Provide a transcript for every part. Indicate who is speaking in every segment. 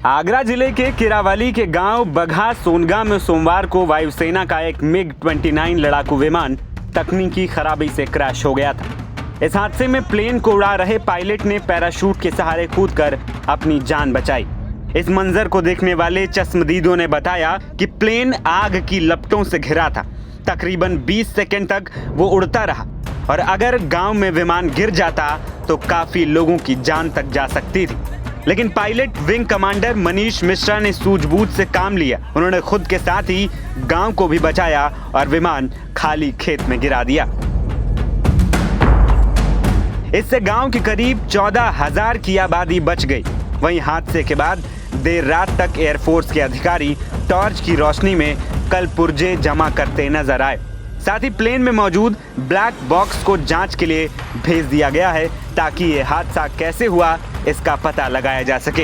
Speaker 1: आगरा जिले के किरावाली के गांव बघा सोनगा में सोमवार को वायुसेना का एक MiG-29 लड़ाकू विमान तकनीकी खराबी से क्रैश हो गया था। इस हादसे में प्लेन को उड़ा रहे पायलट ने पैराशूट के सहारे कूदकर अपनी जान बचाई। इस मंजर को देखने वाले चश्मदीदों ने बताया कि प्लेन आग की लपटों से घिरा था। तकरीबन 20 सेकंड तक वो उड़ता रहा और अगर गांव में विमान गिर जाता तो काफी लोगों की जान तक जा सकती थी, लेकिन pilot wing commander Manish Mishra ने सूझबूझ से काम लिया। उन्होंने खुद के साथ ही गांव को भी बचाया और विमान खाली खेत में गिरा दिया। इससे गांव की करीब 14,000 की आबादी बच गई। वहीं हादसे के बाद देर रात तक एयरफोर्स के अधिकारी टॉर्च की रोशनी में कल पुर्जे जमा करते नजर आए। साथ ही प्लेन में मौजूद ब्लैक बॉक्स को जांच के लिए भेज दिया गया है ताकि ये हादसा कैसे हुआ इसका पता लगाया जा सके।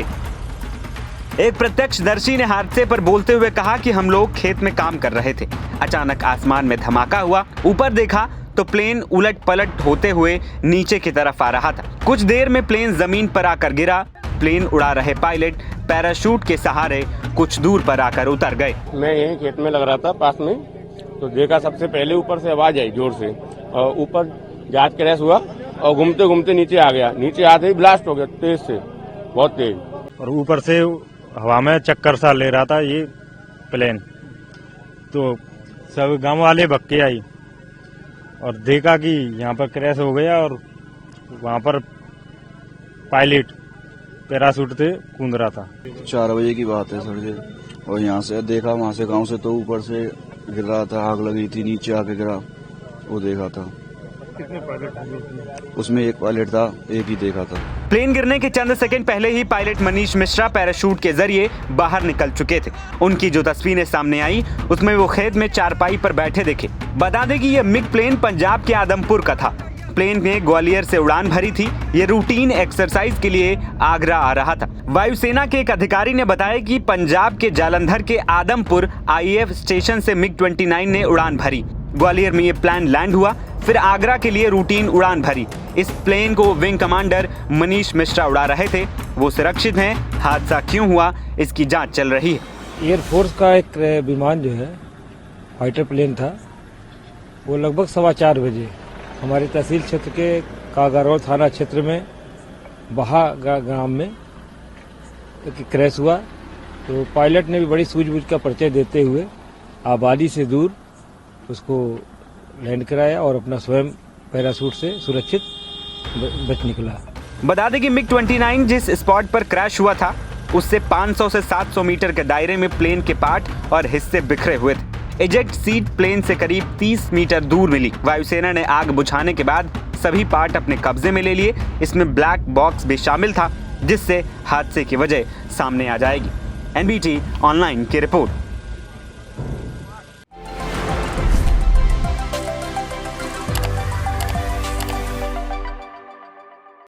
Speaker 1: एक प्रत्यक्षदर्शी ने हादसे पर बोलते हुए कहा कि हम लोग खेत में काम कर रहे थे, अचानक आसमान में धमाका हुआ, ऊपर देखा तो प्लेन उलट पलट होते हुए नीचे की तरफ आ रहा था। कुछ देर में प्लेन जमीन पर आकर गिरा। प्लेन उड़ा रहे पायलट पैराशूट के सहारे कुछ दूर पर आकर उतर गए।
Speaker 2: मैं यहीं खेत में लग रहा था पास में, तो देखा सबसे पहले ऊपर से आवाज आई जोर से और ऊपर जहाज क्रैश हुआ और घूमते घूमते नीचे आ गया। नीचे आते ही ब्लास्ट हो गया तेज से, बहुत तेज,
Speaker 3: और ऊपर से हवा में चक्कर सा ले रहा था ये प्लेन। तो सब गांव वाले भग के आई और देखा कि यहाँ पर क्रैश हो गया और वहाँ पर पायलट पैराशूट से कूद रहा था।
Speaker 4: 4 बजे की बात है सर जी, और यहाँ से देखा, वहाँ से गांव से तो ऊपर से गिर रहा था, आग लगी थी, नीचे आके गिरा, वो देखा था।
Speaker 3: कितने पायलट?
Speaker 4: उसमें एक पायलट था, एक ही देखा था।
Speaker 1: प्लेन गिरने के चंद सेकंड पहले ही पायलट मनीष मिश्रा पैराशूट के जरिए बाहर निकल चुके थे। उनकी जो तस्वीरें सामने आई उसमें वो खेत में चारपाई पर बैठे दिखे। बता दें कि यह मिग प्लेन पंजाब के आदमपुर का था। प्लेन ने ग्वालियर से उड़ान भरी थी। ये रूटीन एक्सरसाइज के लिए आगरा आ रहा था। वायुसेना के एक अधिकारी ने बताया कि पंजाब के जालंधर के आदमपुर IAF स्टेशन से MiG-29 ने उड़ान भरी। ग्वालियर में ये प्लेन लैंड हुआ, फिर आगरा के लिए रूटीन उड़ान भरी। इस प्लेन को विंग कमांडर मनीष मिश्रा उड़ा रहे थे। वो सुरक्षित हैं। हादसा क्यों हुआ इसकी जांच चल रही है।
Speaker 5: एयरफोर्स का एक विमान जो है फाइटर प्लेन था, वो लगभग 4:15 बजे हमारे तहसील क्षेत्र के कागारोल थाना क्षेत्र में बहा गांव में क्रैश हुआ। तो पायलट ने भी बड़ी सूझबूझ का परिचय देते हुए आबादी से दूर उसको लैंड कराया और अपना स्वयं पैराशूट से सुरक्षित बच निकला।
Speaker 1: बता दें कि MiG-29 जिस स्पॉट पर क्रैश हुआ था उससे 500 से 700 मीटर के दायरे में प्लेन के पार्ट और हिस्से बिखरे हुए थे। इजेक्ट सीट प्लेन से करीब 30 मीटर दूर मिली। वायुसेना ने आग बुझाने के बाद सभी पार्ट अपने कब्जे में ले लिए। इसमें ब्लैक बॉक्स भी शामिल था, जिससे हादसे की वजह सामने आ जाएगी। NBT ऑनलाइन की रिपोर्ट।